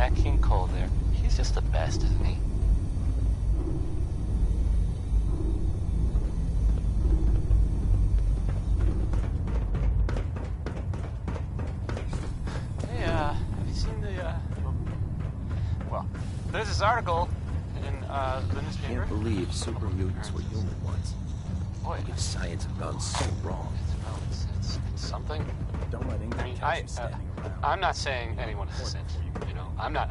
that King Cole there, he's just the best, isn't he? Hey, have you seen the, well, there's this article in, the newspaper. Can't believe super mutants were human once. Boy, If science had gone so wrong. well, it's something. Don't let anyone catch you standing around. I'm not saying anyone is a saint, you know. I'm not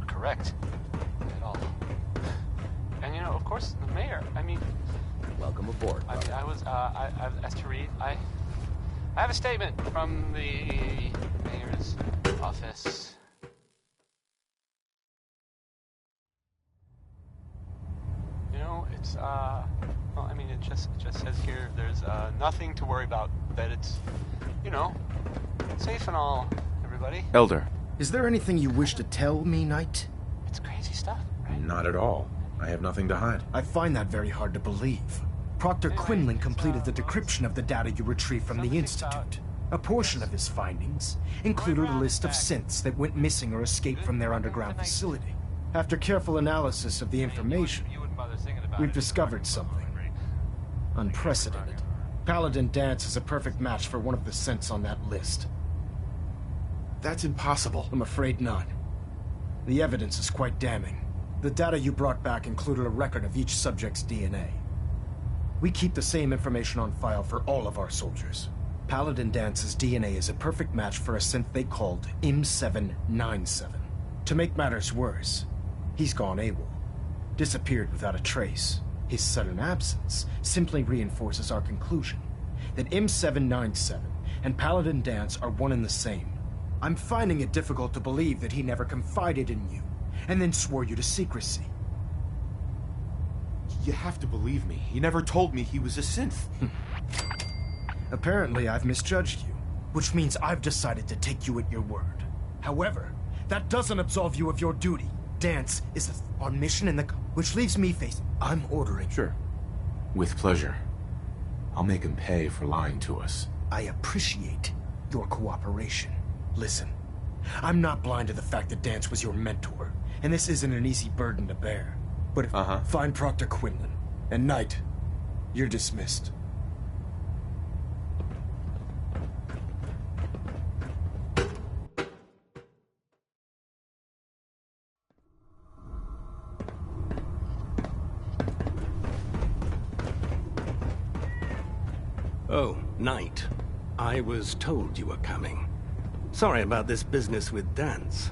correct at all. And you know, of course, the mayor, I mean, Welcome aboard. I mean, I as to read, I have a statement from the mayor's office. You know, it's well, I mean, it just says here there's nothing to worry about. That it's, you know, safe and all. Everybody, Elder. Is there anything you wish to tell me, Knight? it's crazy stuff, right? Not at all. I have nothing to hide. I find that very hard to believe. Proctor Quinlan completed the decryption of the data you retrieved from the Institute. A portion of his findings included a list of synths that went missing or escaped from their underground facility. After careful analysis of the information, we've discovered something unprecedented. Paladin Dance is a perfect match for one of the synths on that list. That's impossible. I'm afraid not. The evidence is quite damning. The data you brought back included a record of each subject's DNA. We keep the same information on file for all of our soldiers. Paladin Dance's DNA is a perfect match for a synth they called M797. To make matters worse, he's gone AWOL. Disappeared without a trace. His sudden absence simply reinforces our conclusion that M797 and Paladin Dance are one and the same. I'm finding it difficult to believe that he never confided in you, and then swore you to secrecy. You have to believe me. He never told me he was a synth. Apparently, I've misjudged you, which means I've decided to take you at your word. However, that doesn't absolve you of your duty. Dance is on mission in the... which leaves me facing... I'm ordering... Sure. With pleasure. I'll make him pay for lying to us. I appreciate your cooperation. Listen, I'm not blind to the fact that Dance was your mentor, and this isn't an easy burden to bear. But if find Proctor Quinlan, and Knight, you're dismissed. Oh, Knight. I was told you were coming. Sorry about this business with Dance.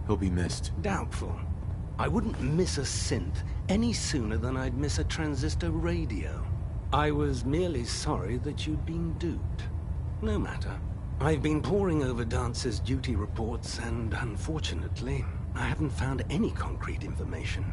He'll be missed. Doubtful. I wouldn't miss a synth any sooner than I'd miss a transistor radio. I was merely sorry that you'd been duped. No matter. I've been poring over Dance's duty reports, and unfortunately, I haven't found any concrete information.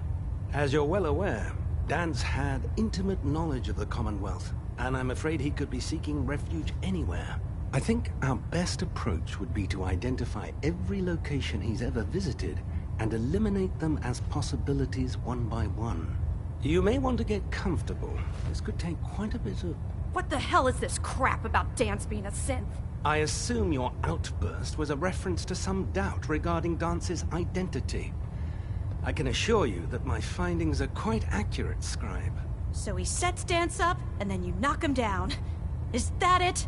As you're well aware, Dance had intimate knowledge of the Commonwealth, and I'm afraid he could be seeking refuge anywhere. I think our best approach would be to identify every location he's ever visited and eliminate them as possibilities one by one. You may want to get comfortable. This could take quite a bit of... What the hell is this crap about Dance being a synth? I assume your outburst was a reference to some doubt regarding Dance's identity. I can assure you that my findings are quite accurate, Scribe. So he sets Dance up, and then you knock him down. Is that it?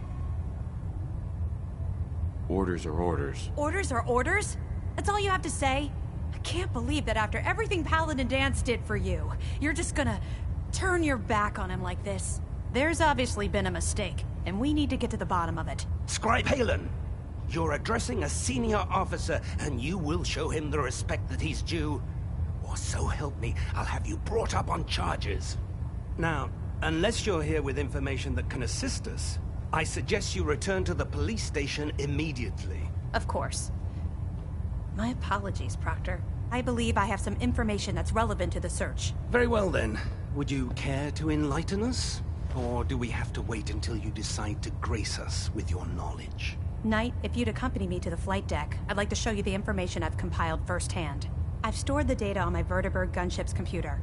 Orders are orders. Orders are orders? That's all you have to say? I can't believe that after everything Paladin Dance did for you, you're just gonna turn your back on him like this. There's obviously been a mistake, and we need to get to the bottom of it. Scribe Halen, you're addressing a senior officer, and you will show him the respect that he's due. Or so help me, I'll have you brought up on charges. Now, unless you're here with information that can assist us, I suggest you return to the police station immediately. Of course. My apologies, Proctor. I believe I have some information that's relevant to the search. Very well then. Would you care to enlighten us? Or do we have to wait until you decide to grace us with your knowledge? Knight, if you'd accompany me to the flight deck, I'd like to show you the information I've compiled firsthand. I've stored the data on my Vertibird gunship's computer.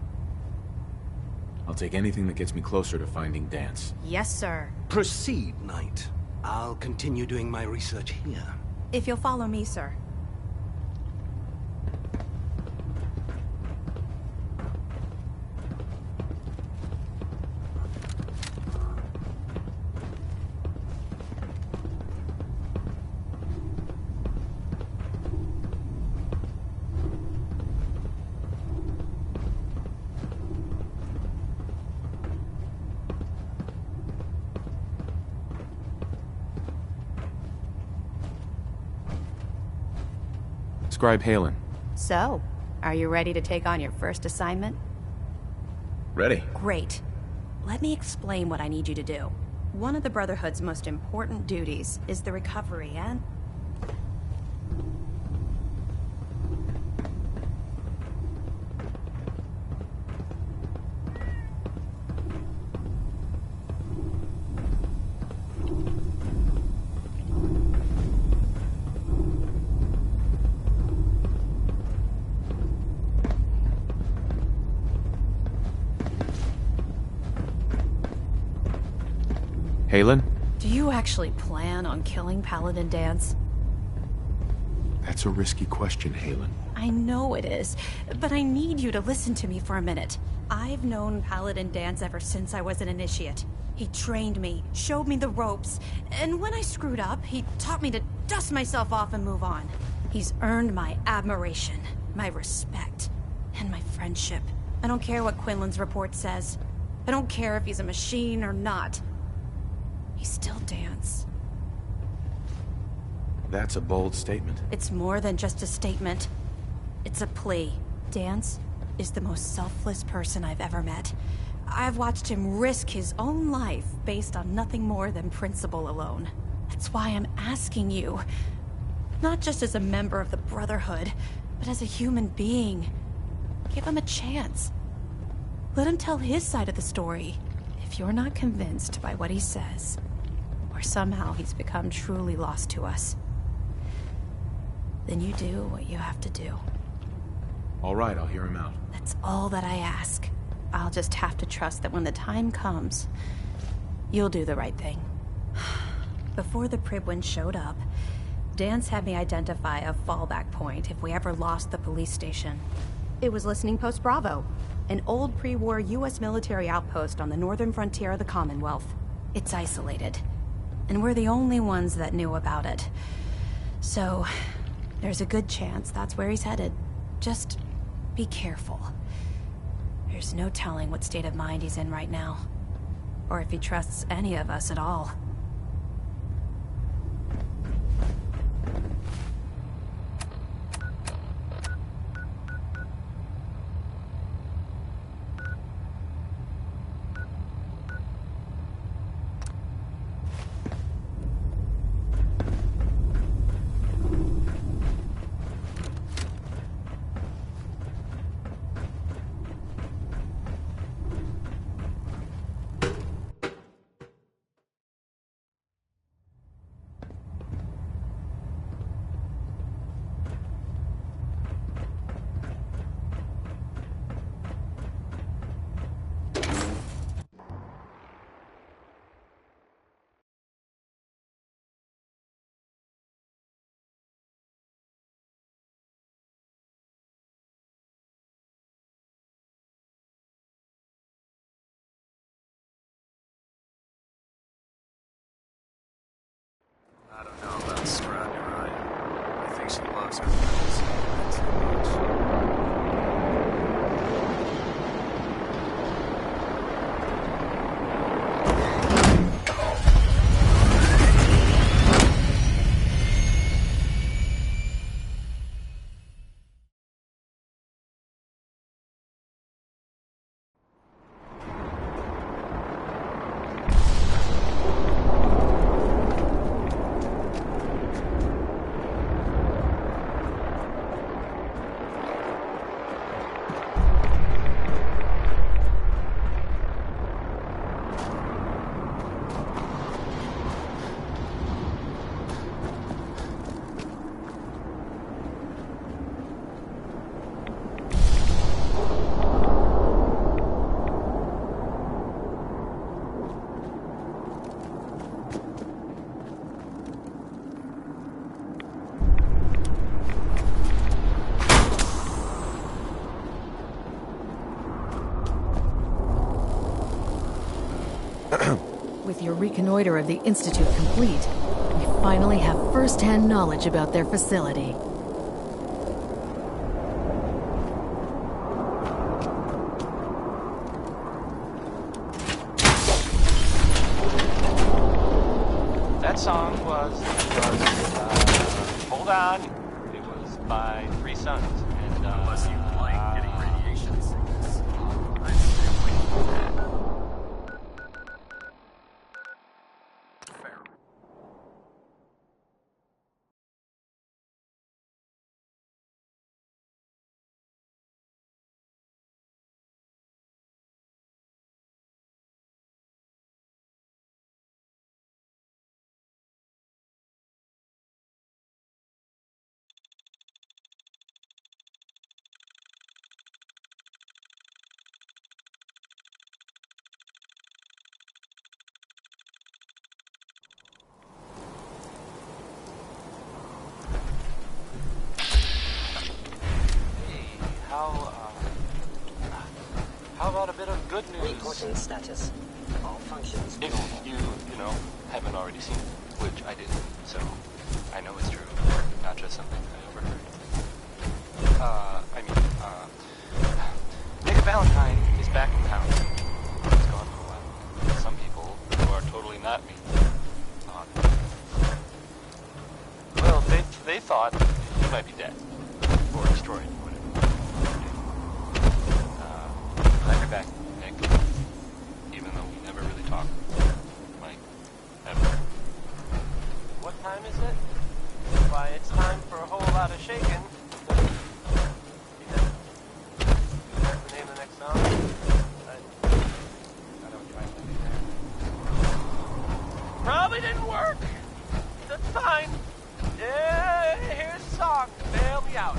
I'll take anything that gets me closer to finding Dance. Yes, sir. Proceed, Knight. I'll continue doing my research here. If you'll follow me, sir. Scribe Halen. So, are you ready to take on your first assignment? Ready? Great. Let me explain what I need you to do. One of the Brotherhood's most important duties is the recovery and... Halen? Do you actually plan on killing Paladin Dance? That's a risky question, Halen. I know it is, but I need you to listen to me for a minute. I've known Paladin Dance ever since I was an initiate. He trained me, showed me the ropes, and when I screwed up, he taught me to dust myself off and move on. He's earned my admiration, my respect, and my friendship. I don't care what Quinlan's report says. I don't care if he's a machine or not. He's still Dance. That's a bold statement. It's more than just a statement. It's a plea. Dance is the most selfless person I've ever met. I've watched him risk his own life based on nothing more than principle alone. That's why I'm asking you. Not just as a member of the Brotherhood, but as a human being. Give him a chance. Let him tell his side of the story. If you're not convinced by what he says, or somehow he's become truly lost to us, then you do what you have to do. All right, I'll hear him out. That's all that I ask. I'll just have to trust that when the time comes, you'll do the right thing. Before the Pribwin showed up, Dance had me identify a fallback point if we ever lost the police station. It was Listening Post Bravo, an old pre-war U.S. military outpost on the northern frontier of the Commonwealth. It's isolated, and we're the only ones that knew about it. So, there's a good chance that's where he's headed. Just be careful. There's no telling what state of mind he's in right now, or if he trusts any of us at all. I don't know about Scrubby, right? I think she loves her friends too much. With your reconnoiter of the Institute complete, we finally have first-hand knowledge about their facility. That song was Hold On. It was by Three Sons. And, Unless you like getting radiation sickness, I'd stay away from that. Fair. How about a bit of good news? Reporting status. All functions If you haven't already seen it, which I did, so I know it's true, not just something I overheard. Nick Valentine is back in town. He's gone for a while. Some people who are totally not me thought, well, they thought he might be dead or destroyed. Glad you're back, Nick. Even though we never really talk. Like, ever. What time is it? Why, it's time for a whole lot of shaking. That's the name of the next song? I don't try to do that. Probably didn't work. That's fine. Yeah, here's the song. Bail me out.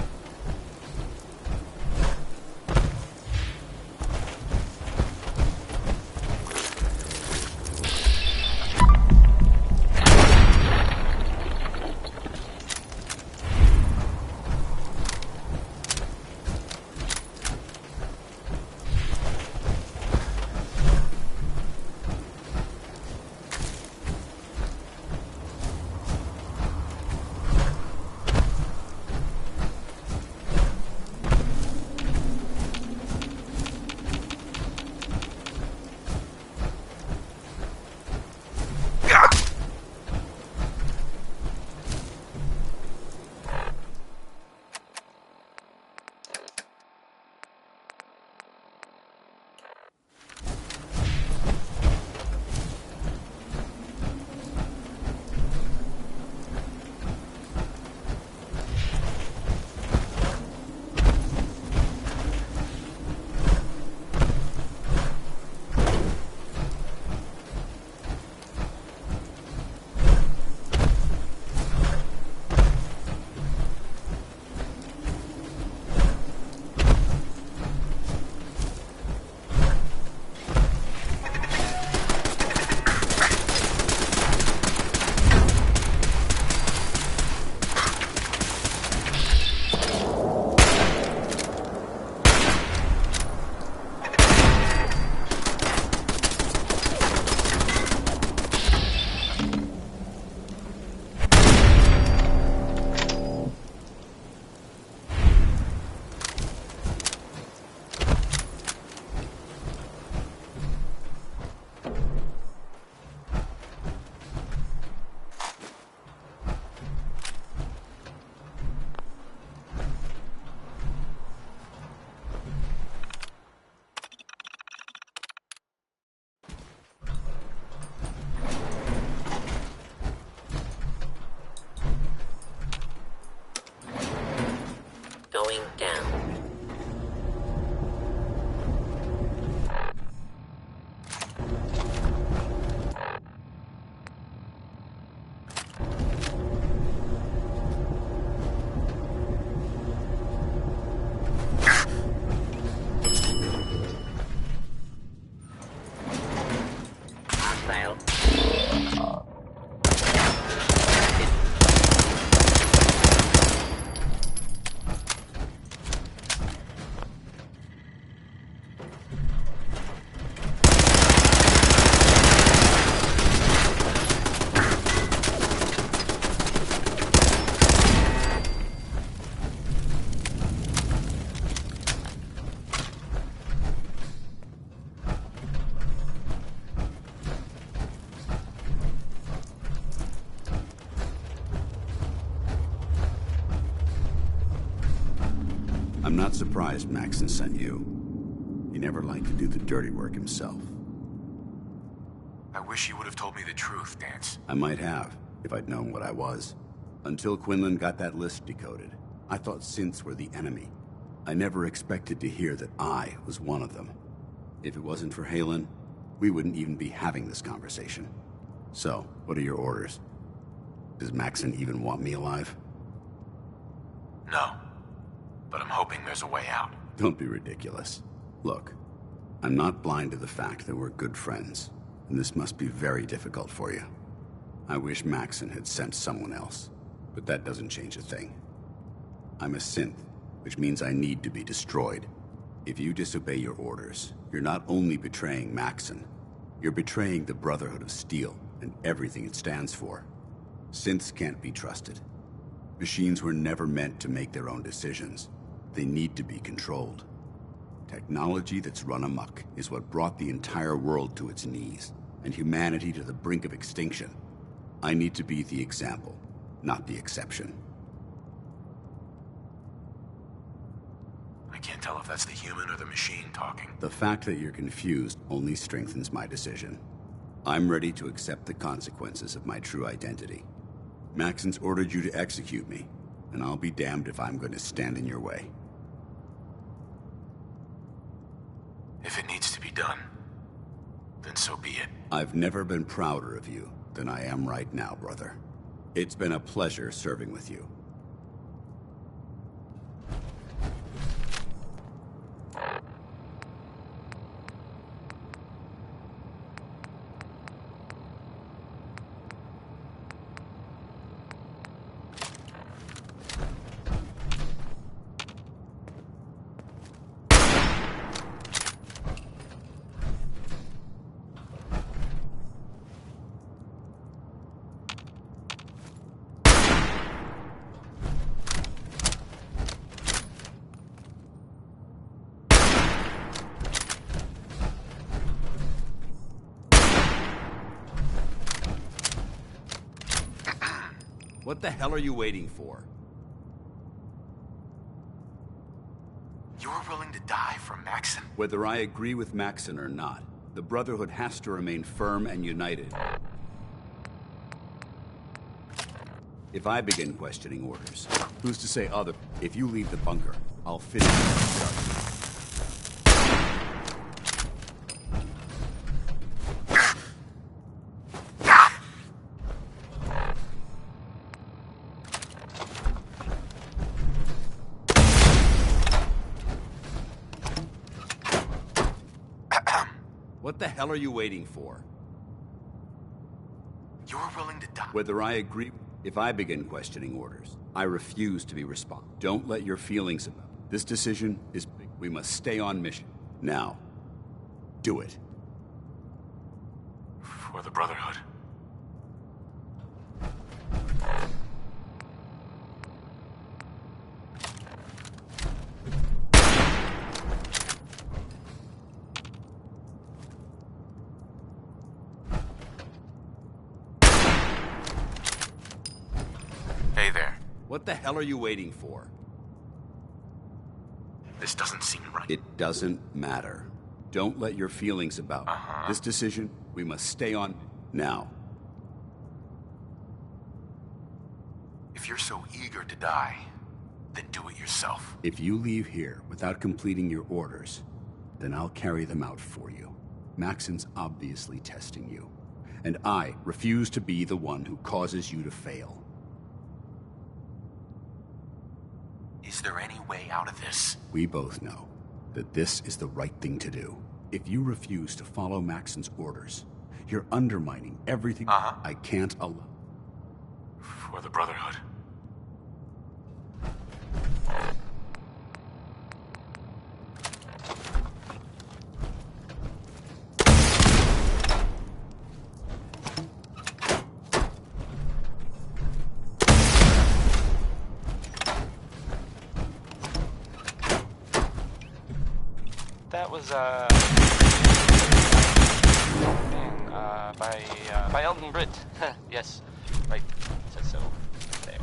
going down. Hostile. I'm not surprised Maxon sent you. He never liked to do the dirty work himself. I wish you would have told me the truth, Dance. I might have, if I'd known what I was. Until Quinlan got that list decoded, I thought synths were the enemy. I never expected to hear that I was one of them. If it wasn't for Halen, we wouldn't even be having this conversation. So, what are your orders? Does Maxon even want me alive? No. But I'm hoping there's a way out. Don't be ridiculous. Look, I'm not blind to the fact that we're good friends, and this must be very difficult for you. I wish Maxon had sent someone else, but that doesn't change a thing. I'm a synth, which means I need to be destroyed. If you disobey your orders, you're not only betraying Maxon, you're betraying the Brotherhood of Steel and everything it stands for. Synths can't be trusted. Machines were never meant to make their own decisions. They need to be controlled. Technology that's run amok is what brought the entire world to its knees, and humanity to the brink of extinction. I need to be the example, not the exception. I can't tell if that's the human or the machine talking. The fact that you're confused only strengthens my decision. I'm ready to accept the consequences of my true identity. Maxon's ordered you to execute me, and I'll be damned if I'm going to stand in your way. If it needs to be done, then so be it. I've never been prouder of you than I am right now, brother. It's been a pleasure serving with you. What the hell are you waiting for? You were willing to die for Maxon? Whether I agree with Maxon or not, the Brotherhood has to remain firm and united. If I begin questioning orders, who's to say other? If you leave the bunker, I'll finish what I started. What the hell are you waiting for? You were willing to die? Whether I agree... If I begin questioning orders, I refuse to be responsible. Don't let your feelings about it. This decision is big. We must stay on mission. Now, do it. For the Brotherhood. Hey there. What the hell are you waiting for? This doesn't seem right. It doesn't matter. Don't let your feelings about this decision. We must stay on now. If you're so eager to die, then do it yourself. If you leave here without completing your orders, then I'll carry them out for you. Maxon's obviously testing you, and I refuse to be the one who causes you to fail. Is there any way out of this? We both know that this is the right thing to do. If you refuse to follow Maxon's orders, you're undermining everything I can't allow. For the Brotherhood. That was, by Elton Britt. Yes, right, said so. There.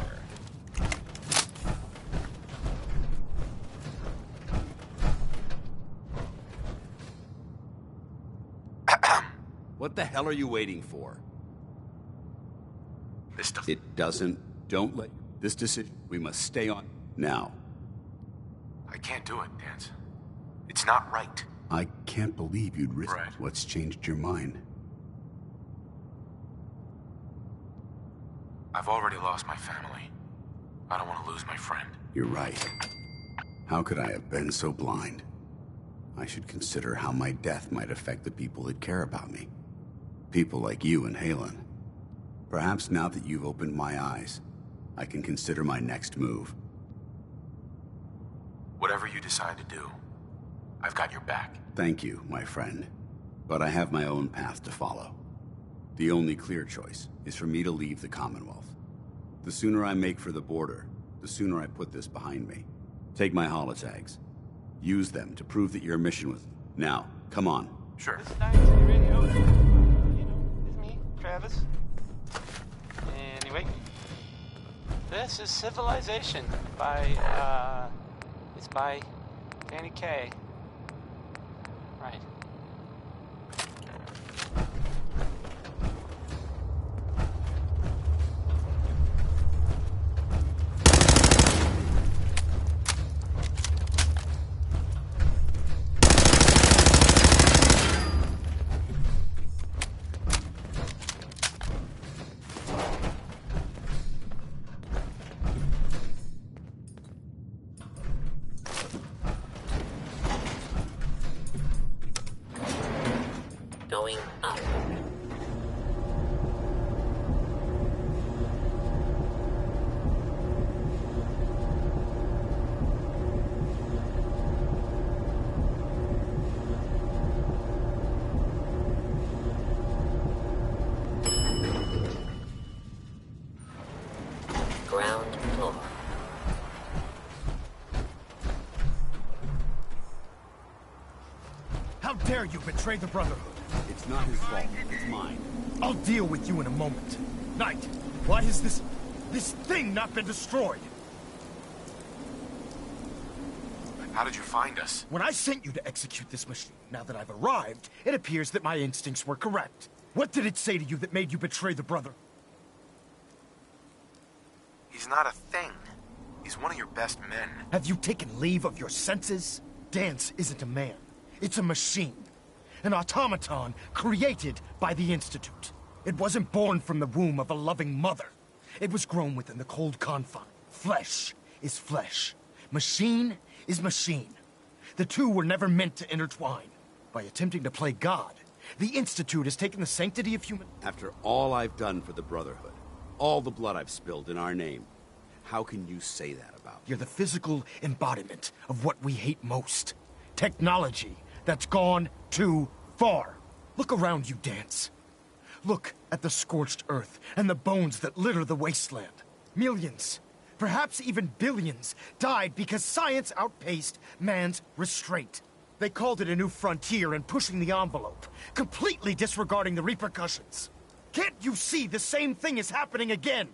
What the hell are you waiting for? This doesn't... It doesn't. Don't let... This decision... We must stay on... Now. I can't do it, Dance. It's not right. I can't believe you'd risk... Right. What's changed your mind? I've already lost my family. I don't want to lose my friend. You're right. How could I have been so blind? I should consider how my death might affect the people that care about me. People like you and Halen. Perhaps now that you've opened my eyes, I can consider my next move. Whatever you decide to do, I've got your back. Thank you, my friend. But I have my own path to follow. The only clear choice is for me to leave the Commonwealth. The sooner I make for the border, the sooner I put this behind me. Take my holotags. Use them to prove that your mission was... Now, come on. Sure. This is Dynasty Radio. You know, it's me, Travis. Anyway, this is Civilization by, it's by Danny Kaye. Right. Going up. Ground floor. How dare you betray the Brotherhood? It's not his fault. It's mine. I'll deal with you in a moment. Knight, why has this thing not been destroyed? How did you find us? When I sent you to execute this machine, now that I've arrived, it appears that my instincts were correct. What did it say to you that made you betray the Brother? He's not a thing. He's one of your best men. Have you taken leave of your senses? Dance isn't a man. It's a machine. An automaton created by the Institute. It wasn't born from the womb of a loving mother. It was grown within the cold confine. Flesh is flesh. Machine is machine. The two were never meant to intertwine. By attempting to play God, the Institute has taken the sanctity of human... After all I've done for the Brotherhood, all the blood I've spilled in our name, how can you say that about me? You're the physical embodiment of what we hate most. Technology that's gone too far. Look around you, Dance. Look at the scorched earth and the bones that litter the wasteland. Millions, perhaps even billions, died because science outpaced man's restraint. They called it a new frontier and pushing the envelope, completely disregarding the repercussions. Can't you see the same thing is happening again?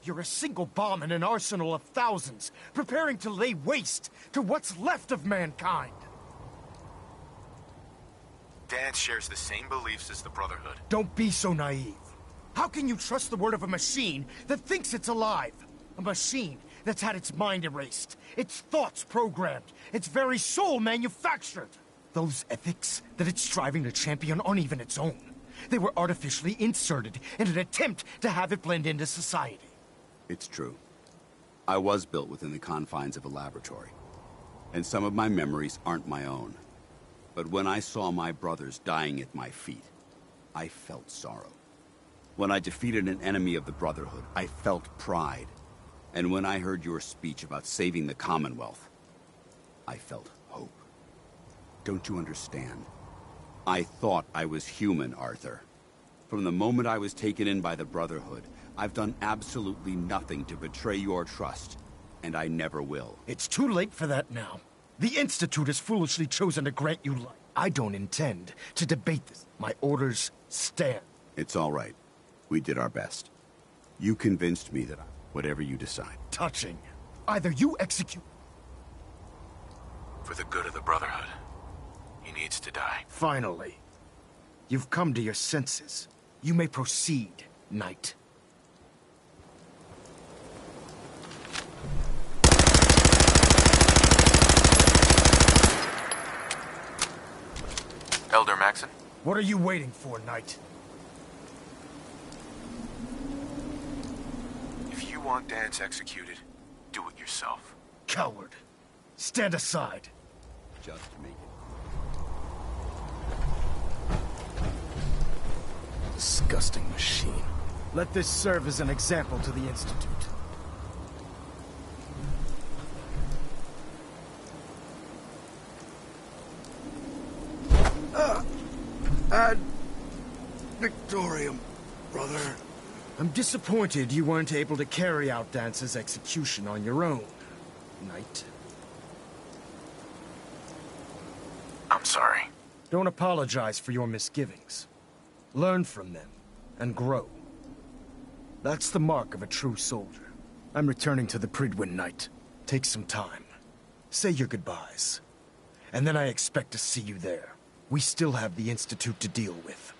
You're a single bomb in an arsenal of thousands, preparing to lay waste to what's left of mankind. Dance shares the same beliefs as the Brotherhood. Don't be so naive. How can you trust the word of a machine that thinks it's alive? A machine that's had its mind erased, its thoughts programmed, its very soul manufactured. Those ethics that it's striving to champion aren't even its own. They were artificially inserted in an attempt to have it blend into society. It's true. I was built within the confines of a laboratory. And some of my memories aren't my own. But when I saw my brothers dying at my feet, I felt sorrow. When I defeated an enemy of the Brotherhood, I felt pride. And when I heard your speech about saving the Commonwealth, I felt hope. Don't you understand? I thought I was human, Arthur. From the moment I was taken in by the Brotherhood, I've done absolutely nothing to betray your trust, and I never will. It's too late for that now. The Institute has foolishly chosen to grant you life. I don't intend to debate this. My orders stand. It's all right. We did our best. You convinced me that whatever you decide. Touching. Either you execute... For the good of the Brotherhood, he needs to die. Finally. You've come to your senses. You may proceed, Knight. Elder Maxon? What are you waiting for, Knight? If you want Dance executed, do it yourself. Coward. Stand aside. Just make it. Disgusting machine. Let this serve as an example to the Institute. Ad Victorium, brother. I'm disappointed you weren't able to carry out Dance's execution on your own, Knight. I'm sorry. Don't apologize for your misgivings. Learn from them, and grow. That's the mark of a true soldier. I'm returning to the Pridwin, Knight. Take some time. Say your goodbyes. And then I expect to see you there. We still have the Institute to deal with.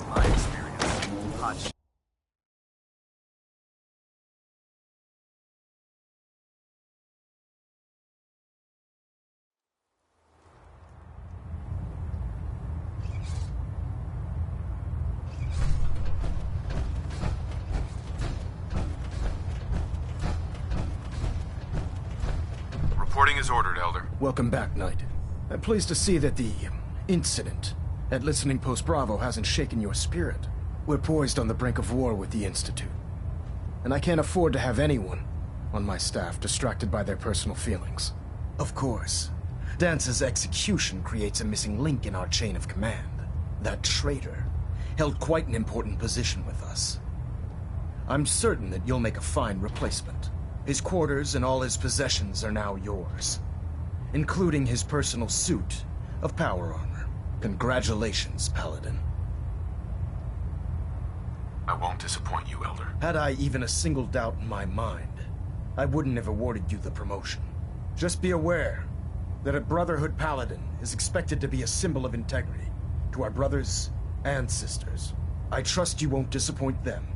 My experience. Hot shit. Reporting is ordered, Elder. Welcome back, Knight. I'm pleased to see that the incident at Listening Post Bravo hasn't shaken your spirit. We're poised on the brink of war with the Institute. And I can't afford to have anyone on my staff distracted by their personal feelings. Of course, Dance's execution creates a missing link in our chain of command. That traitor held quite an important position with us. I'm certain that you'll make a fine replacement. His quarters and all his possessions are now yours, including his personal suit of power armor. Congratulations, Paladin. I won't disappoint you, Elder. Had I even a single doubt in my mind, I wouldn't have awarded you the promotion. Just be aware that a Brotherhood Paladin is expected to be a symbol of integrity to our brothers and sisters. I trust you won't disappoint them,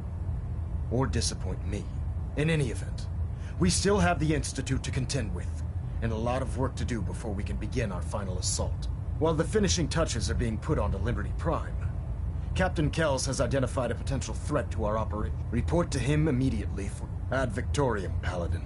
or disappoint me. In any event, we still have the Institute to contend with, and a lot of work to do before we can begin our final assault. While the finishing touches are being put onto Liberty Prime, Captain Kells has identified a potential threat to our operation. Report to him immediately for Ad Victorium, Paladin.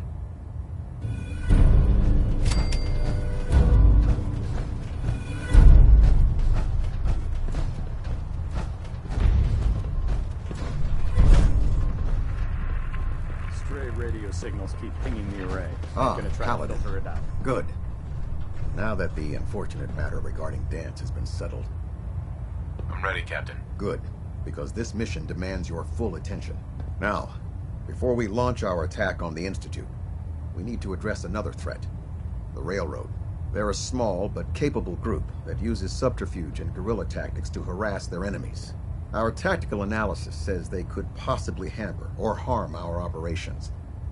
Stray radio signals keep pinging the array. Ah, I'm gonna try Paladin. to filter it out. Good. Now that the unfortunate matter regarding Dance has been settled. I'm ready, Captain. Good, because this mission demands your full attention. Now, before we launch our attack on the Institute, we need to address another threat. The Railroad. They're a small but capable group that uses subterfuge and guerrilla tactics to harass their enemies. Our tactical analysis says they could possibly hamper or harm our operations,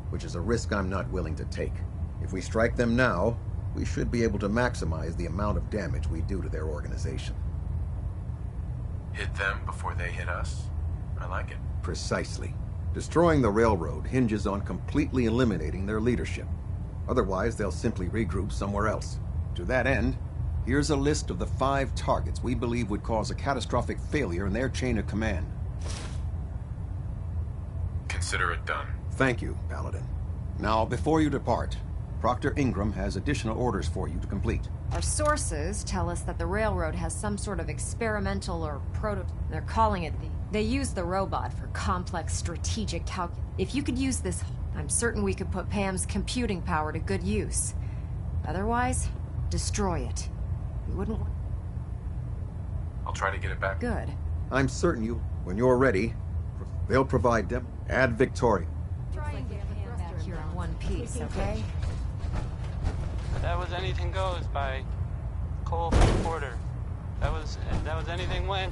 which is a risk I'm not willing to take. If we strike them now, we should be able to maximize the amount of damage we do to their organization. Hit them before they hit us? I like it. Precisely. Destroying the railroad hinges on completely eliminating their leadership. Otherwise, they'll simply regroup somewhere else. To that end, here's a list of the 5 targets we believe would cause a catastrophic failure in their chain of command. Consider it done. Thank you, Paladin. Now, before you depart, Proctor Ingram has additional orders for you to complete. Our sources tell us that the railroad has some sort of experimental or they're calling it They use the robot for complex strategic If you could use this, I'm certain we could put Pam's computing power to good use. Otherwise, destroy it. We wouldn't want... I'll try to get it back. Good. I'm certain you, when you're ready, they'll provide them. Add Victoria. Try and get Pam back here in one piece, okay? That was Anything Goes by Cole Porter. That was Anything Went.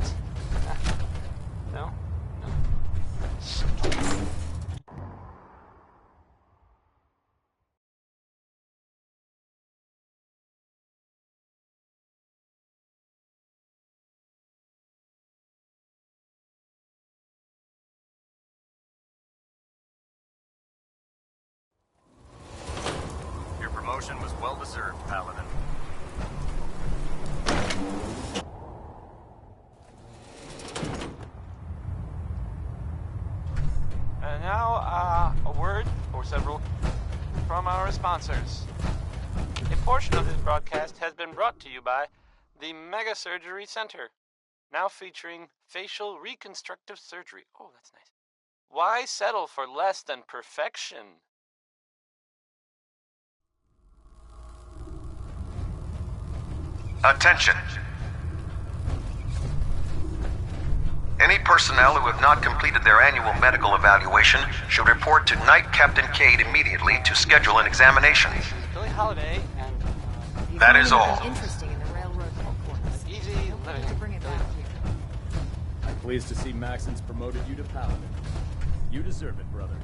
No? No. Your promotion was well-deserved, Paladin. And now, a word, or several, from our sponsors. A portion of this broadcast has been brought to you by the Mega Surgery Center, now featuring facial reconstructive surgery. Oh, that's nice. Why settle for less than perfection? Attention. Any personnel who have not completed their annual medical evaluation should report to Knight Captain Cade immediately to schedule an examination. Billie Holiday and That is all. Interesting in the railroad headquarters. easy living. To bring it back here. I'm pleased to see Maxon's promoted you to Paladin. You deserve it, brother.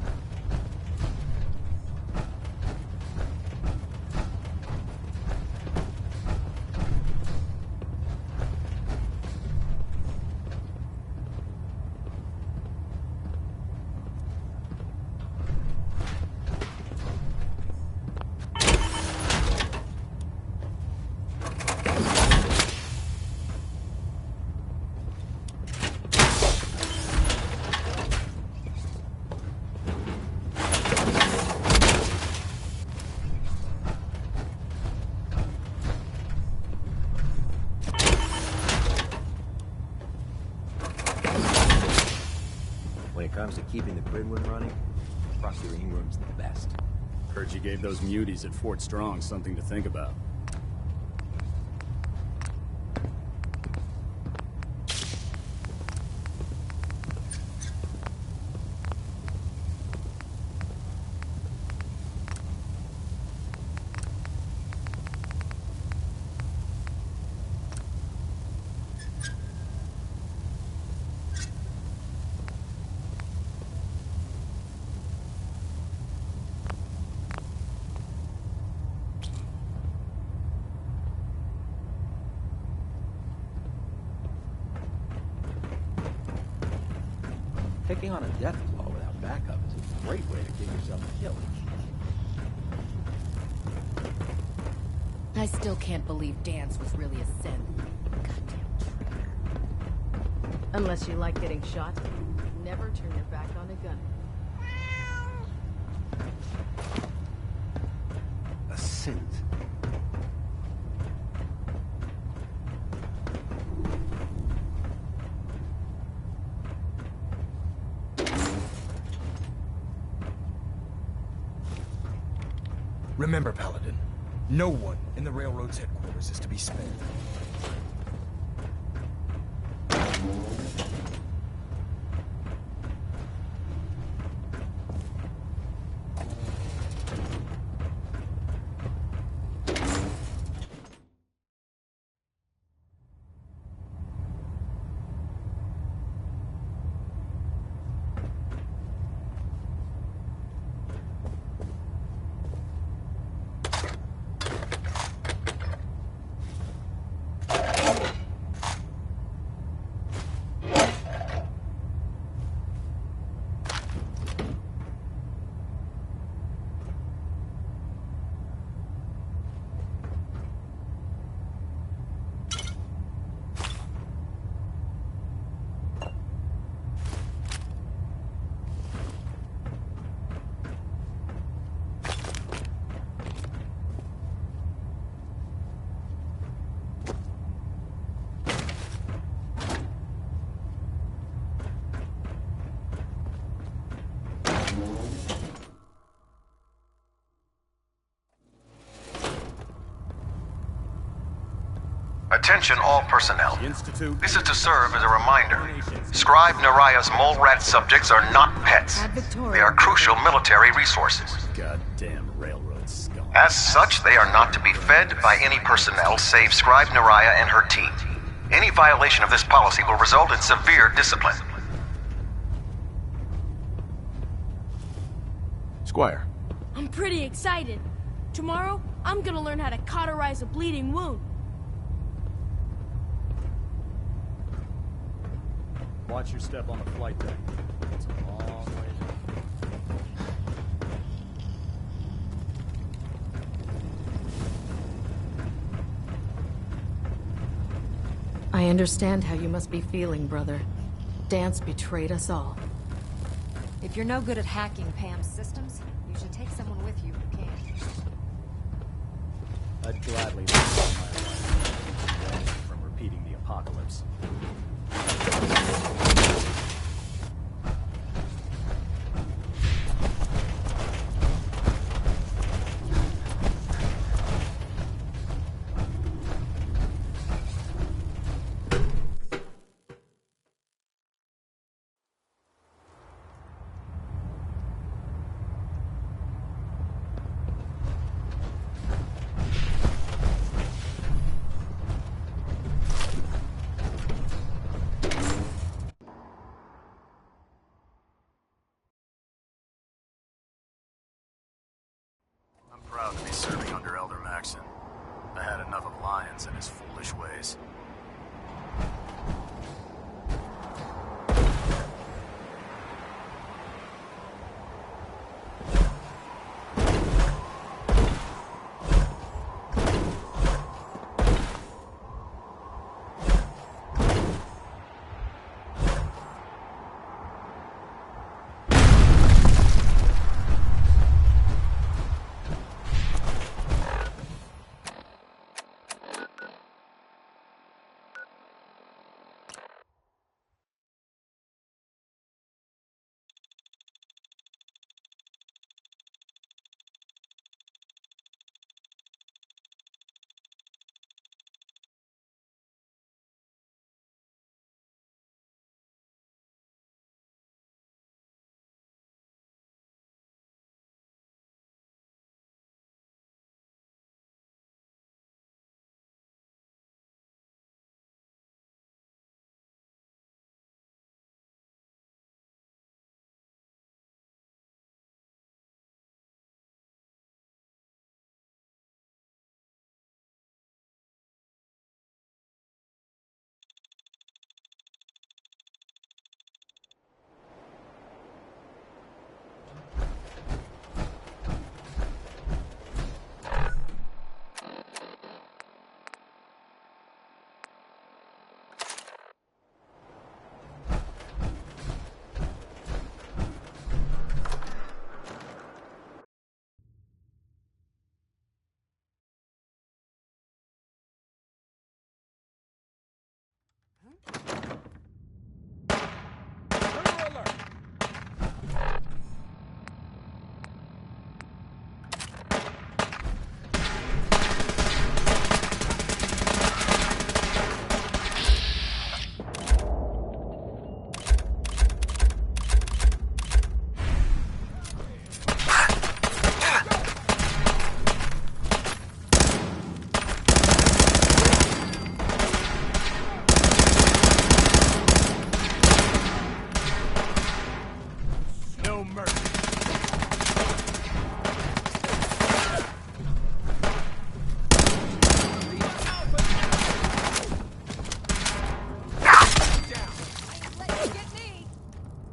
When it comes to keeping the grid room running, procuring room's the best. Heard you gave those muties at Fort Strong something to think about. Taking on a death blow without backup is a great way to give yourself a kill. I still can't believe dance was really a sin. Goddamn. Unless you like getting shot, never turn your back on a gun. A synth. Remember, Paladin, no one in the Railroad's headquarters is to be spared. Attention all personnel. Institute. This is to serve as a reminder. Scribe Naraya's mole rat subjects are not pets. They are crucial military resources. Goddamn railroad scum. As such, they are not to be fed by any personnel save Scribe Naraya and her team. Any violation of this policy will result in severe discipline. Squire. I'm pretty excited. Tomorrow, I'm gonna learn how to cauterize a bleeding wound. Watch your step on the flight deck. It's a long way down. I understand how you must be feeling, brother. Dance betrayed us all. If you're no good at hacking Pam's systems, you should take someone with you who can. I'd gladly let my life from repeating the apocalypse. I'm proud to be serving under Elder Maxon. I had enough of Lyons and his foolish ways.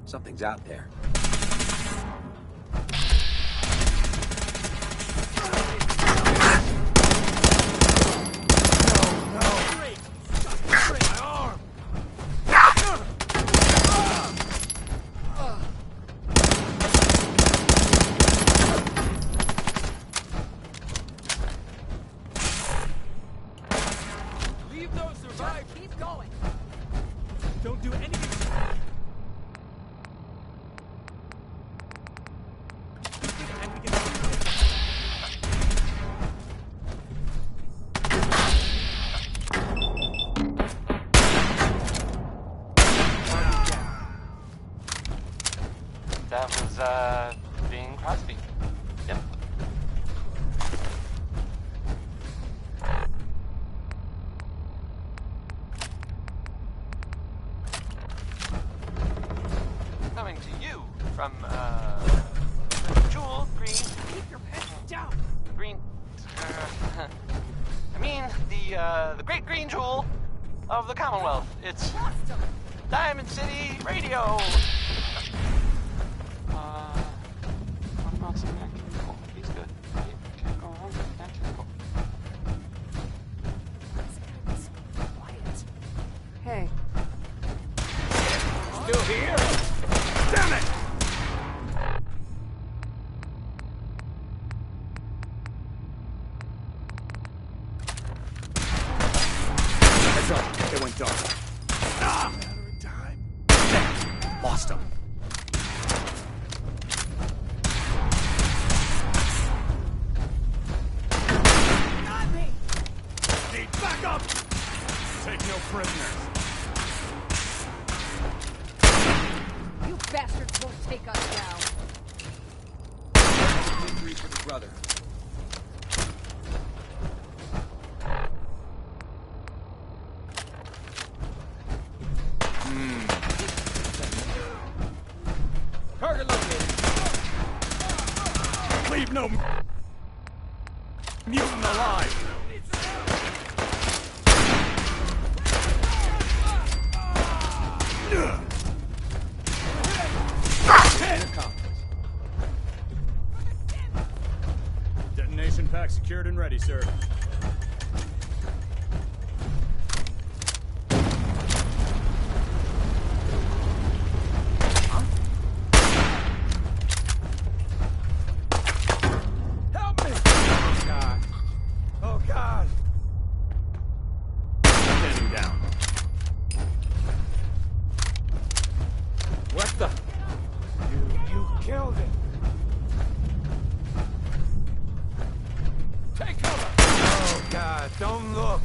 Something's out there. Leave those survive. Keep going. Don't do anything. That was, Bing Crosby. Yep. Coming to you from, Jewel Green. Keep your pen down. Green, I mean, the great green jewel of the Commonwealth. It's Diamond City Radio. What about some mechanical? He's good. You can't go wrong with mechanical. Quiet. Hey. Still here? Damn it! Heads up. It went dark. Ah! Matter of time. Damn. Lost him. Not me! Need backup! Take no prisoners. You bastards won't take us down. Victory for the brother. Target located. Leave no mutant alive. Detonation pack secured and ready, sir. Help me! Oh, God. Oh, God. Standing down. What the? You killed it. Take cover! Oh, God, don't look.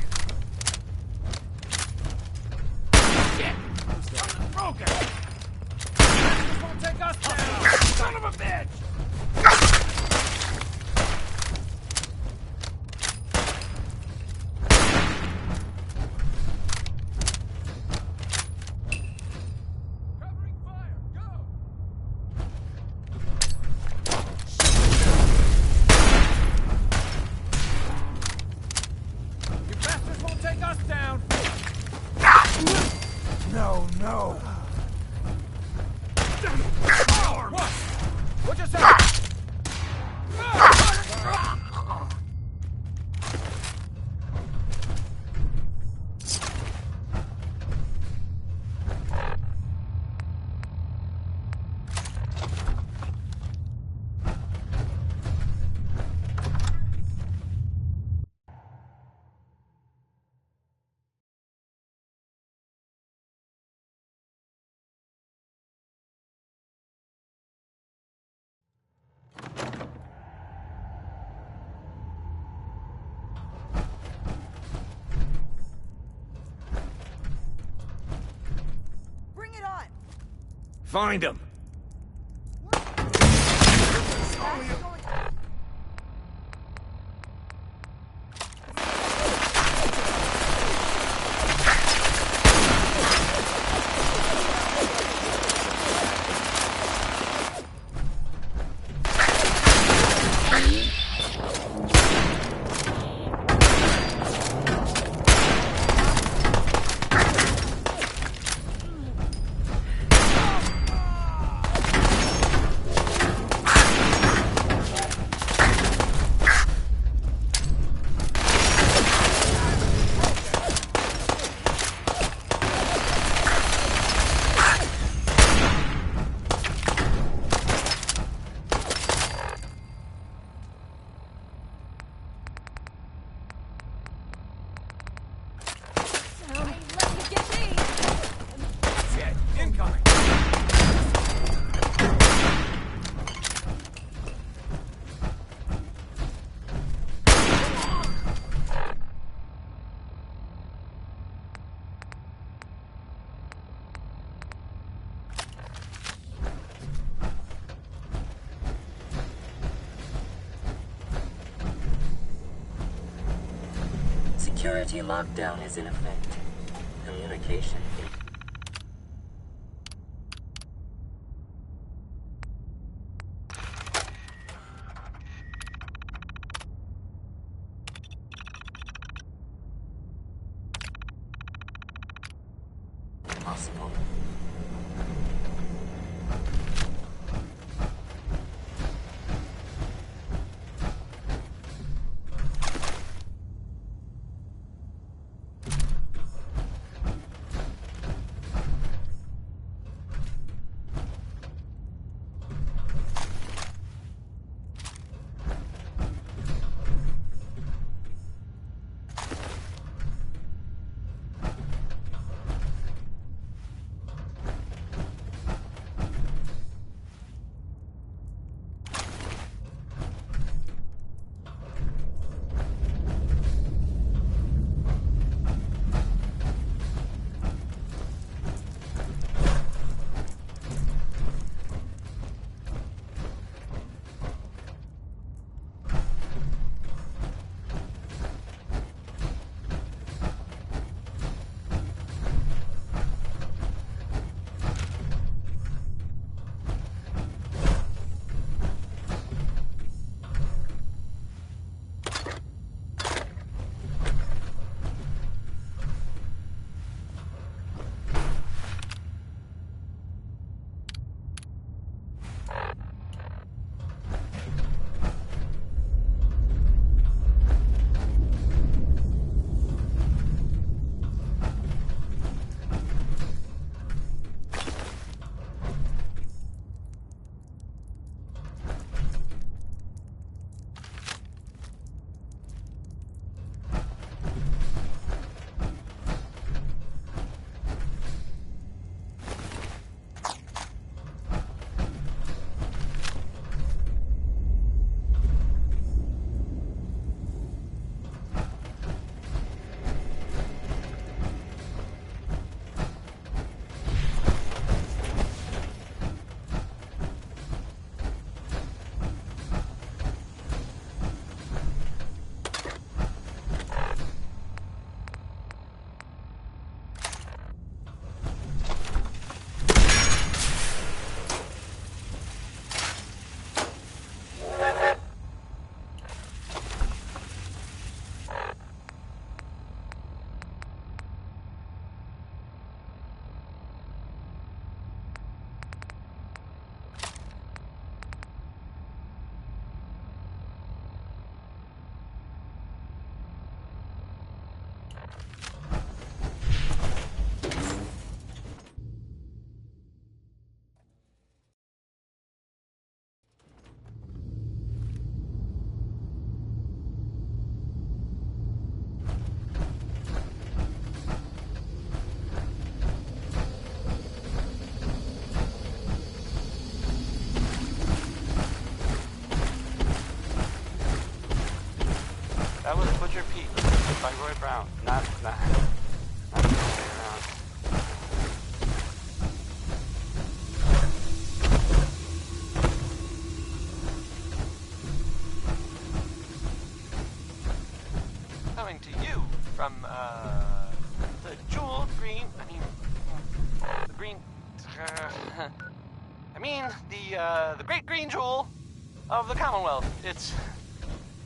Shit! Broken! This won't take us down! Son of a bitch! Covering fire, go! You bastards won't take us down! No, no! What? What just happened? Bring it on! Find him. Security lockdown is in effect. Communication. Possible. That was Butcher Pete by Roy Brown. Not the other way around. Coming to you from the jewel green. The green. The great green jewel of the Commonwealth. It's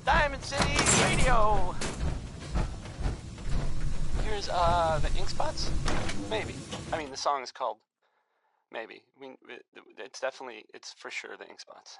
Diamond City Radio. Here's the ink spots. Maybe. I mean, the song is called Maybe. I mean, it's for sure the ink spots.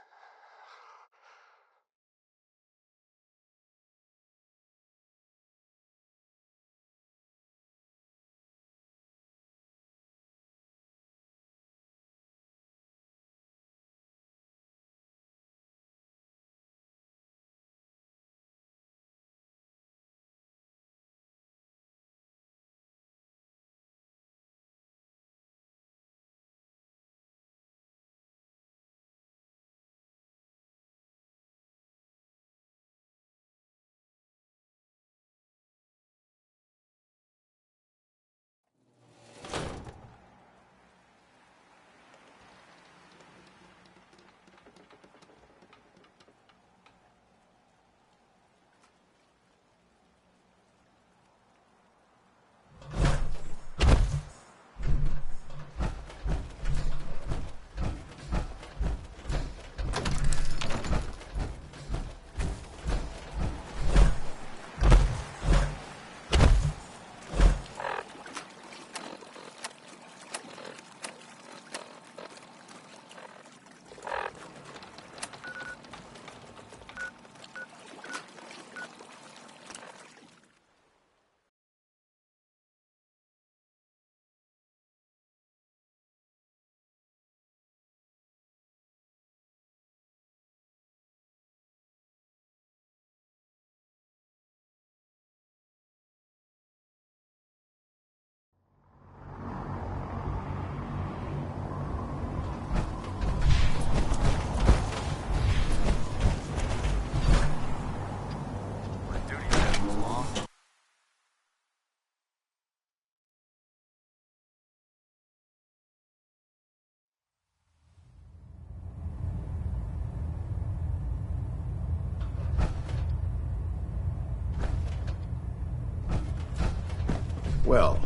Well,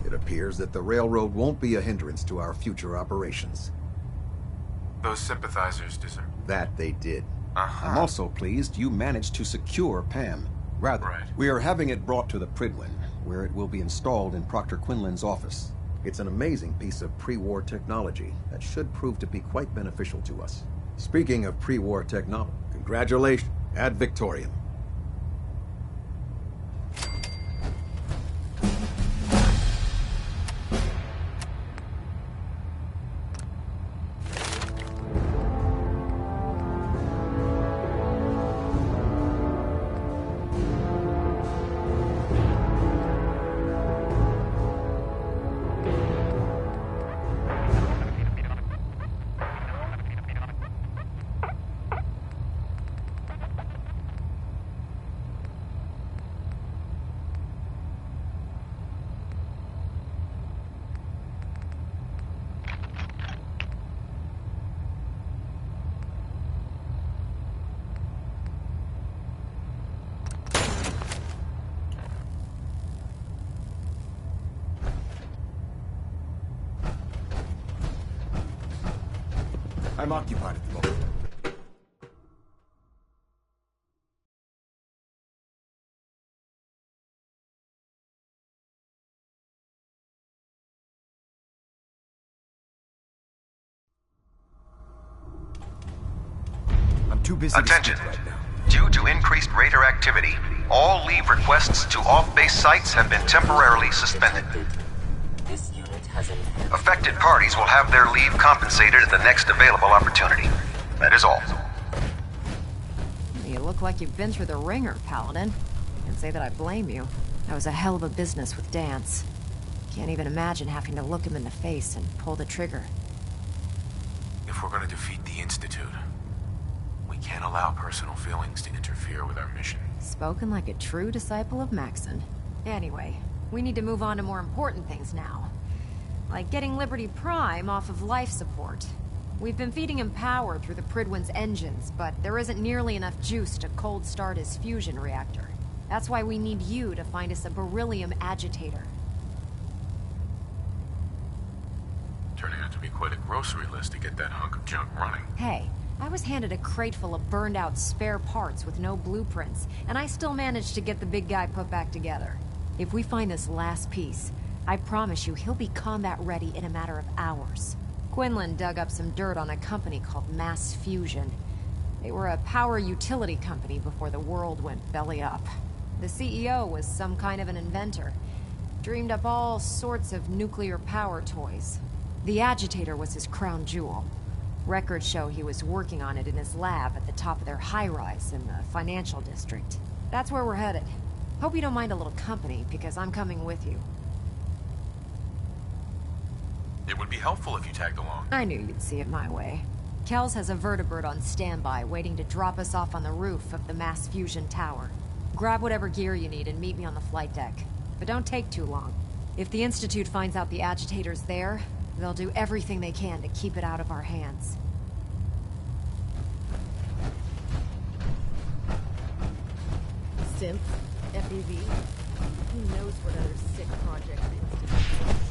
it appears that the railroad won't be a hindrance to our future operations. Those sympathizers deserve... That they did. Uh-huh. I'm also pleased you managed to secure Pam. Rather, Right. we are having it brought to the Pridwin, where it will be installed in Proctor Quinlan's office. It's an amazing piece of pre-war technology that should prove to be quite beneficial to us. Speaking of pre-war technology, congratulations, ad Victoriam. I'm occupied at the moment. I'm too busy Attention. to speak right now. Due to increased raider activity, all leave requests to off-base sites have been temporarily suspended. This unit has an... Affected parties will have their leave compensated at the next available opportunity. That is all. You look like you've been through the ringer, Paladin. Can't say that I blame you. That was a hell of a business with Dance. Can't even imagine having to look him in the face and pull the trigger. If we're gonna defeat the Institute, we can't allow personal feelings to interfere with our mission. Spoken like a true disciple of Maxon. Anyway, we need to move on to more important things now. Like getting Liberty Prime off of life support. We've been feeding him power through the Pridwin's engines, but there isn't nearly enough juice to cold start his fusion reactor. That's why we need you to find us a beryllium agitator. Turning out to be quite a grocery list to get that hunk of junk running. Hey, I was handed a crate full of burned out spare parts with no blueprints, and I still managed to get the big guy put back together. If we find this last piece, I promise you he'll be combat ready in a matter of hours. Quinlan dug up some dirt on a company called Mass Fusion. They were a power utility company before the world went belly up. The CEO was some kind of an inventor. Dreamed up all sorts of nuclear power toys. The agitator was his crown jewel. Records show he was working on it in his lab at the top of their high-rise in the financial district. That's where we're headed. Hope you don't mind a little company, because I'm coming with you. It would be helpful if you tagged along. I knew you'd see it my way. Kells has a vertibird on standby, waiting to drop us off on the roof of the Mass Fusion Tower. Grab whatever gear you need and meet me on the flight deck. But don't take too long. If the Institute finds out the agitator's there, they'll do everything they can to keep it out of our hands. Simp, FEV. Who knows what other sick projects the Institute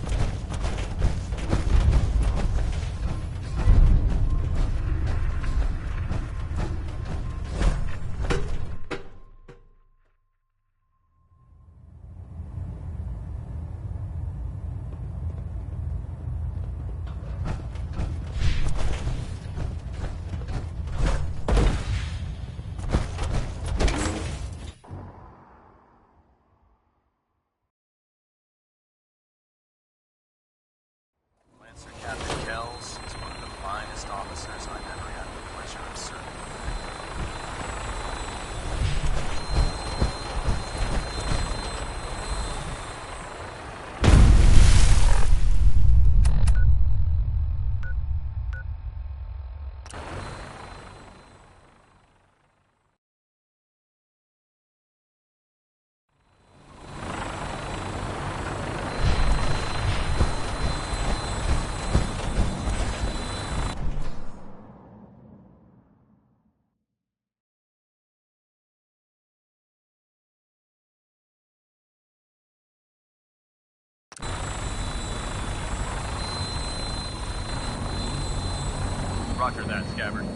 Roger that, Scabbard. We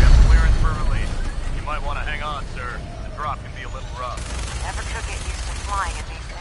have clearance for release. You might want to hang on, sir. The drop can be a little rough. Never could get used to flying in these things.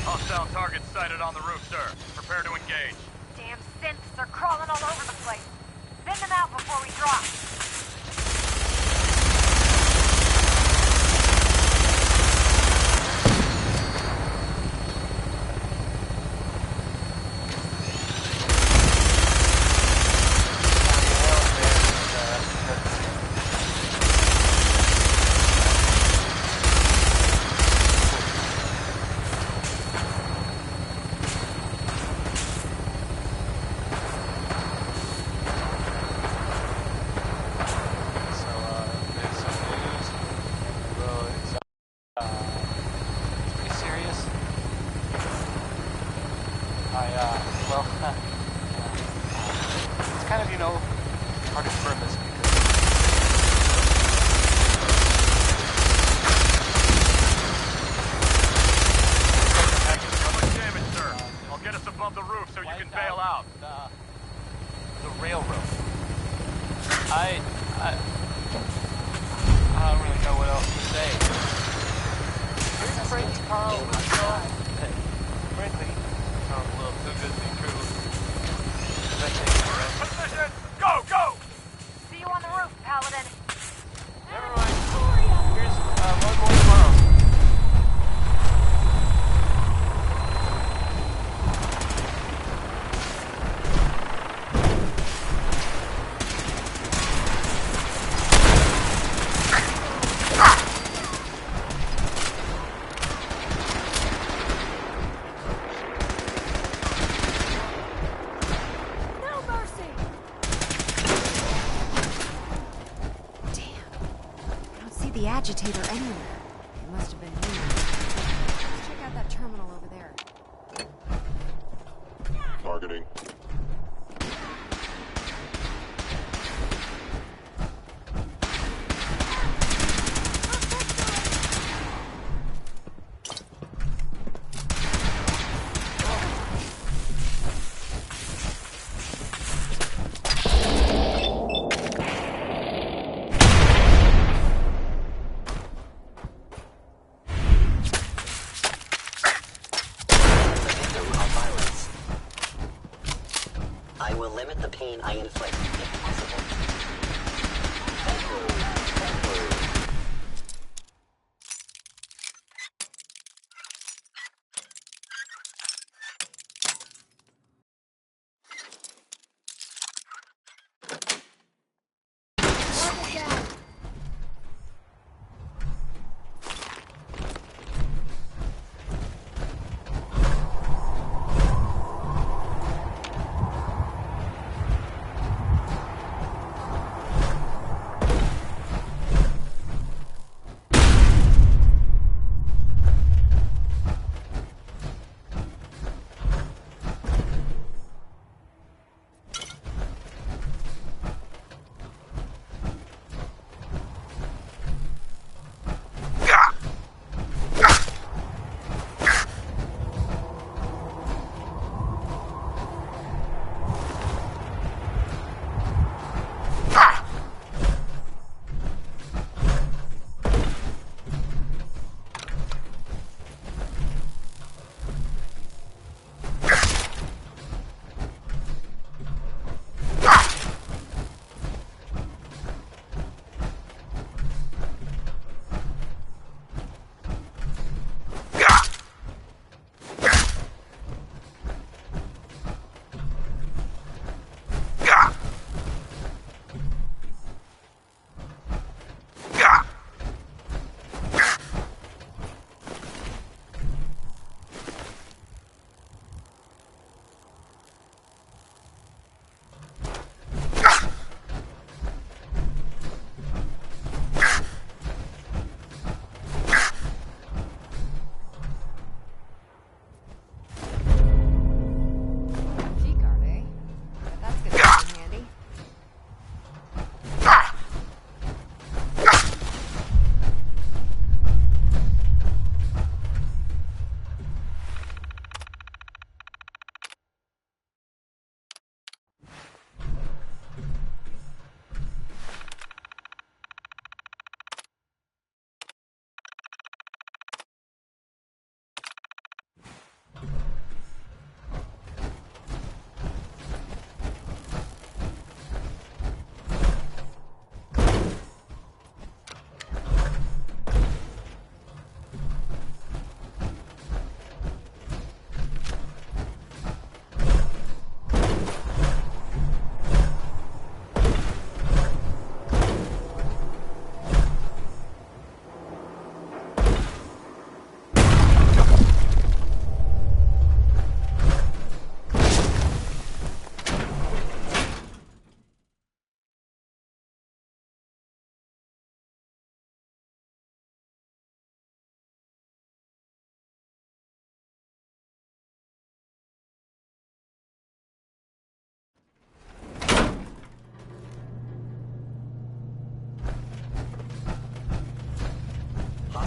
Hostile targets sighted on the roof, sir. Prepare to engage. Damn synths are crawling all over the place. Thin them out before we drop. It's kind of, hard to confirm this because... How much damage, sir? I'll get us above the roof so you can bail out. The railroad. I don't really know what else to say. Here's a Frankie Carl. Frankly, sounds a little too good to be true. Position! Go, go! See you on the roof, Paladin. Never mind. Here's one more tomorrow. The agitator anywhere. It must have been moved. Let's check out that terminal over there. Targeting. I will limit the pain I inflict if possible.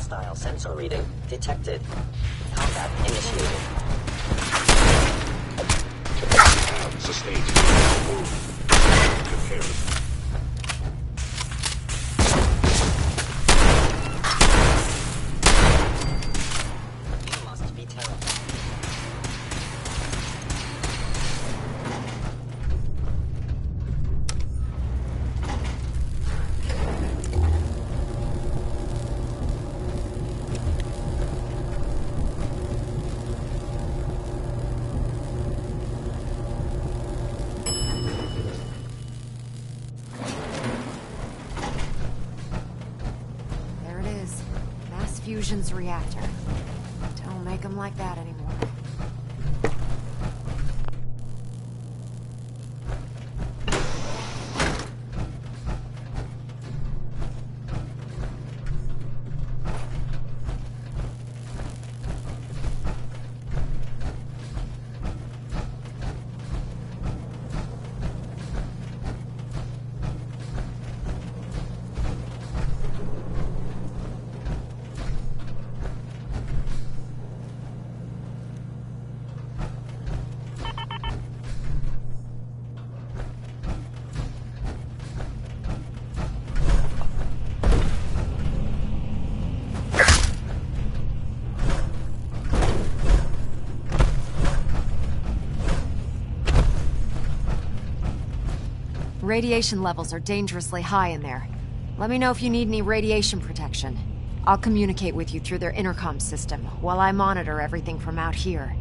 Hostile sensor reading detected. Combat initiated. Sustained. Confirmed. You must be terrified. There it is. Mass fusion's reactor. Don't make them like that anymore. Radiation levels are dangerously high in there. Let me know if you need any radiation protection. I'll communicate with you through their intercom system while I monitor everything from out here.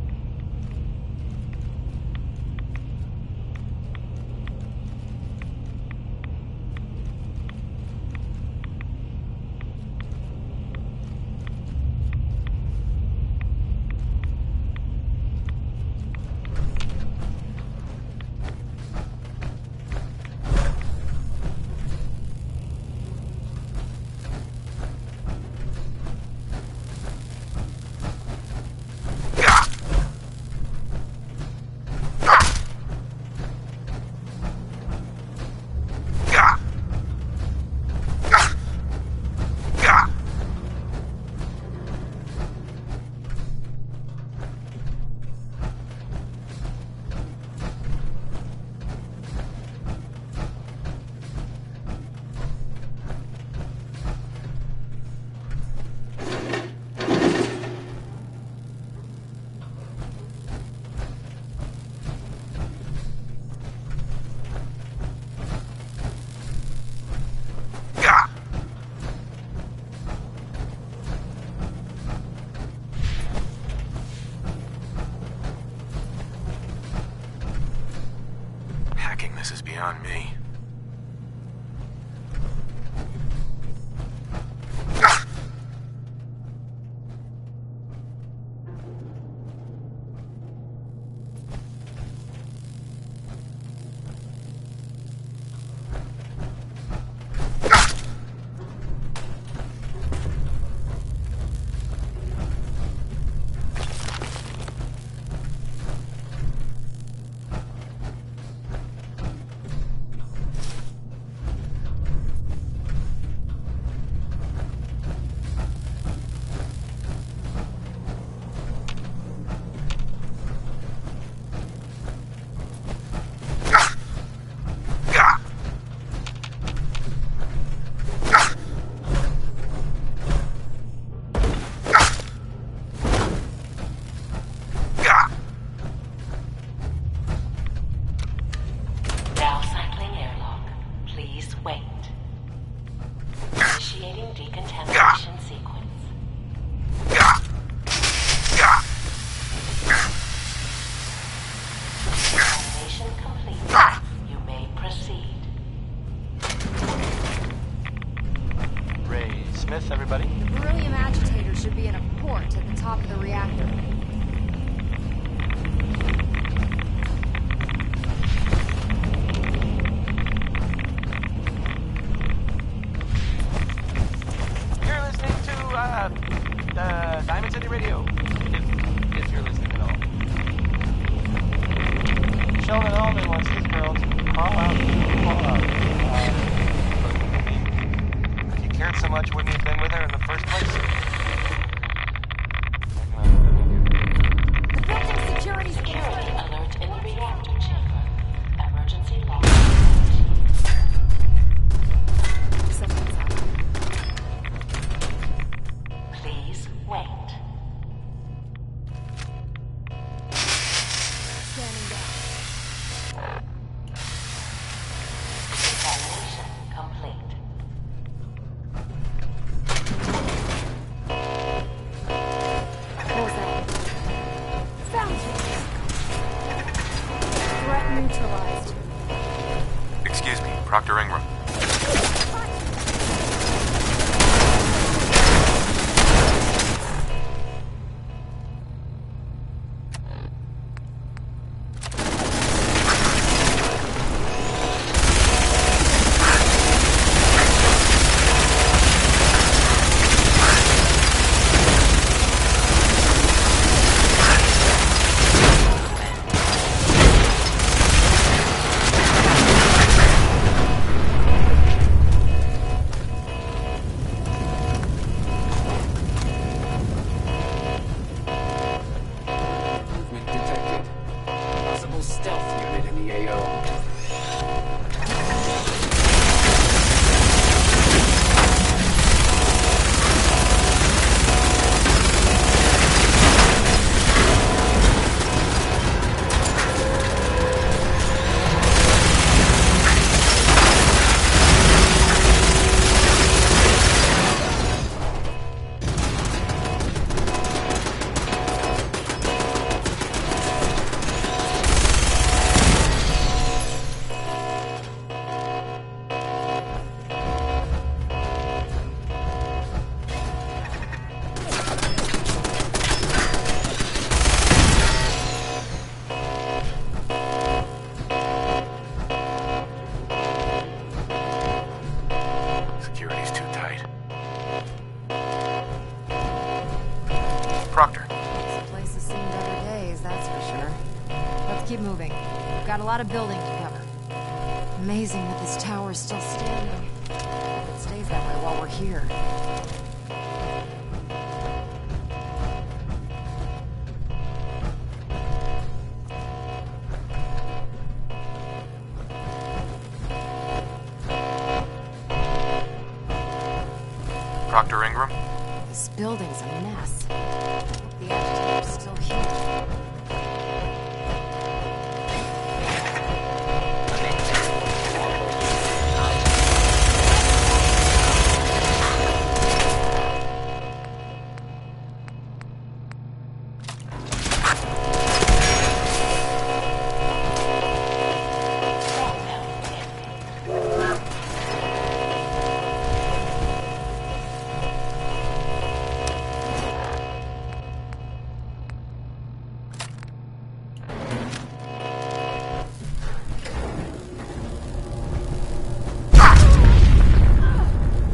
This is beyond me. Everybody? The beryllium agitator should be in a port at the top of the reactor. You're listening to Diamond City Radio, if you're listening at all. Sheldon Allman wants this girl to crawl out. If he cared so much, wouldn't he have been with her in the first place? Proctor Ingram. Movement detected. Possible stealth unit in the AO. Security's too tight. Proctor. This place has seen better days, that's for sure. Let's keep moving. We've got a lot of building to cover. Amazing that this tower is still standing. It stays that way while we're here. Proctor Ingram. This building's a mess. The agitator's still here.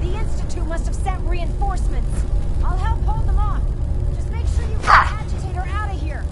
The Institute must have sent reinforcements. I'll help hold them off. Just make sure you get the agitator out of here.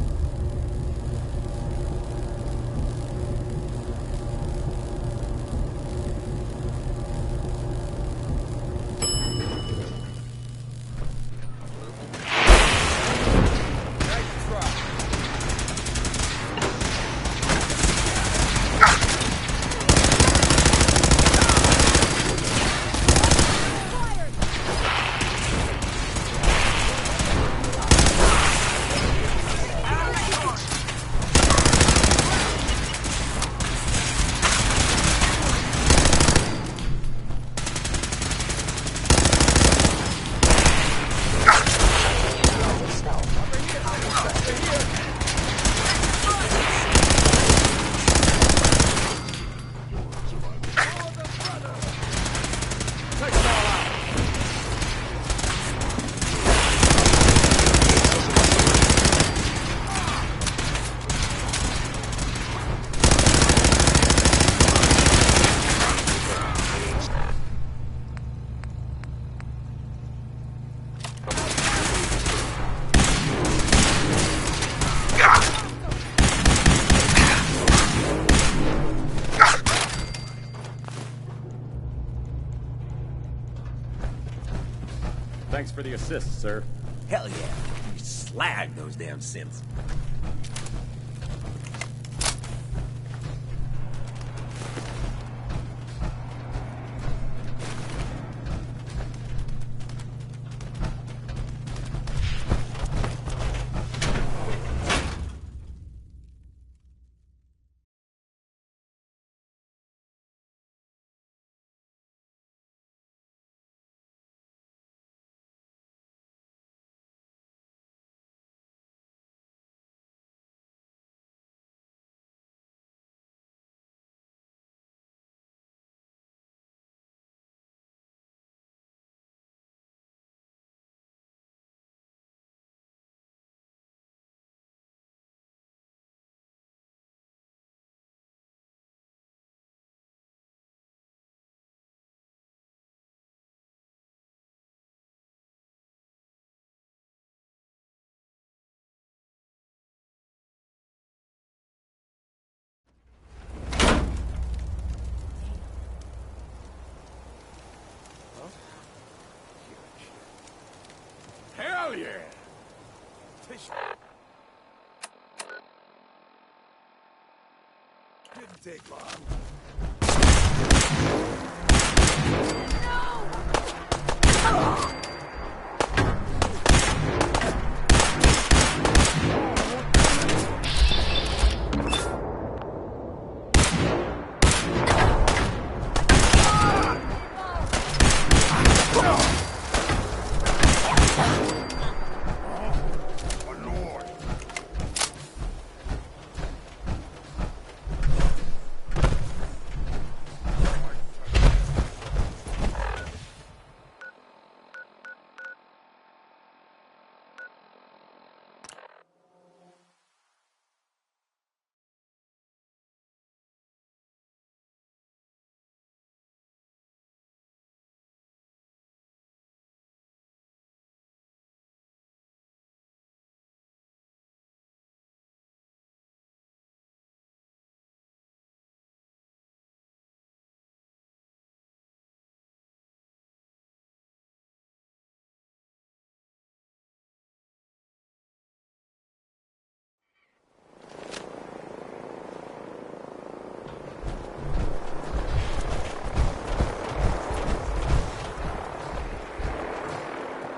Thanks for the assist, sir. Hell yeah. You slag those damn synths. Shouldn't take long.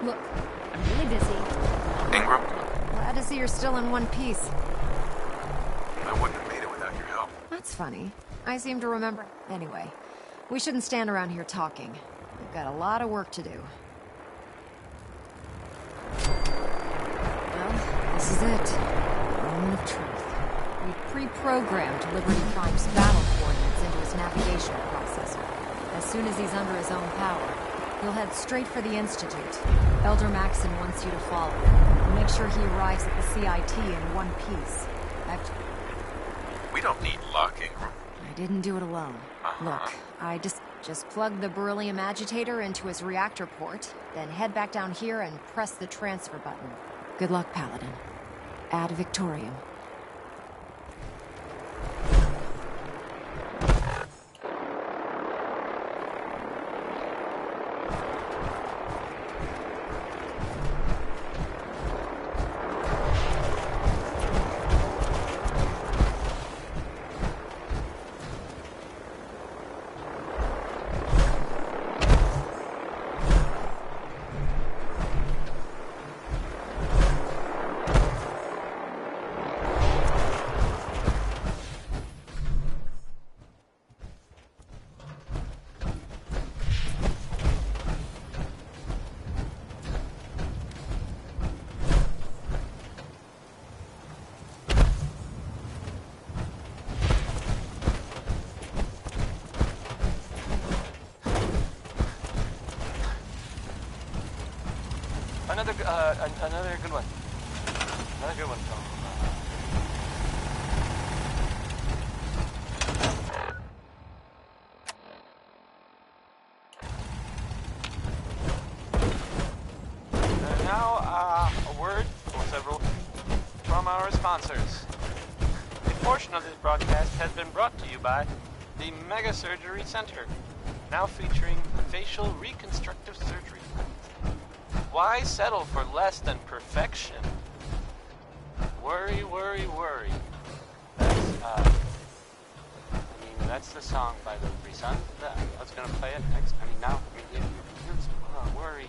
Look, I'm really busy. Ingram? Glad to see you're still in one piece. I wouldn't have made it without your help. That's funny. I seem to remember. Anyway, we shouldn't stand around here talking. We've got a lot of work to do. Well, this is it. Moment of truth. We pre-programmed Liberty Prime's battle coordinates into his navigational processor. As soon as he's under his own power, he'll head straight for the Institute. Elder Maxon wants you to follow him. Make sure he arrives at the CIT in one piece. We don't need luck, Ingram. I didn't do it alone. Look, I just plug the beryllium agitator into his reactor port, then head back down here and press the transfer button. Good luck, Paladin. Ad Victoriam. Another good one. Another good one, Tom. Now, a word or several from our sponsors. A portion of this broadcast has been brought to you by the Mega Surgery Center, now featuring facial reconstructive surgery. Why settle for less than perfection? Worry, worry, worry. That's the song by the Three Sons. I was gonna play it next. Worry.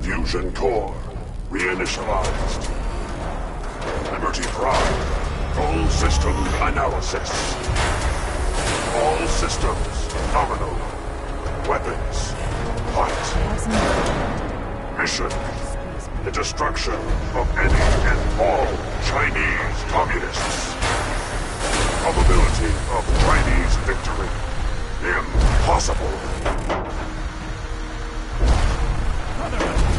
Fusion core reinitialized. Liberty Prime, full system analysis. All systems nominal. Weapons hot. Mission: the destruction of any and all Chinese communists. Probability of Chinese victory: impossible. Brother,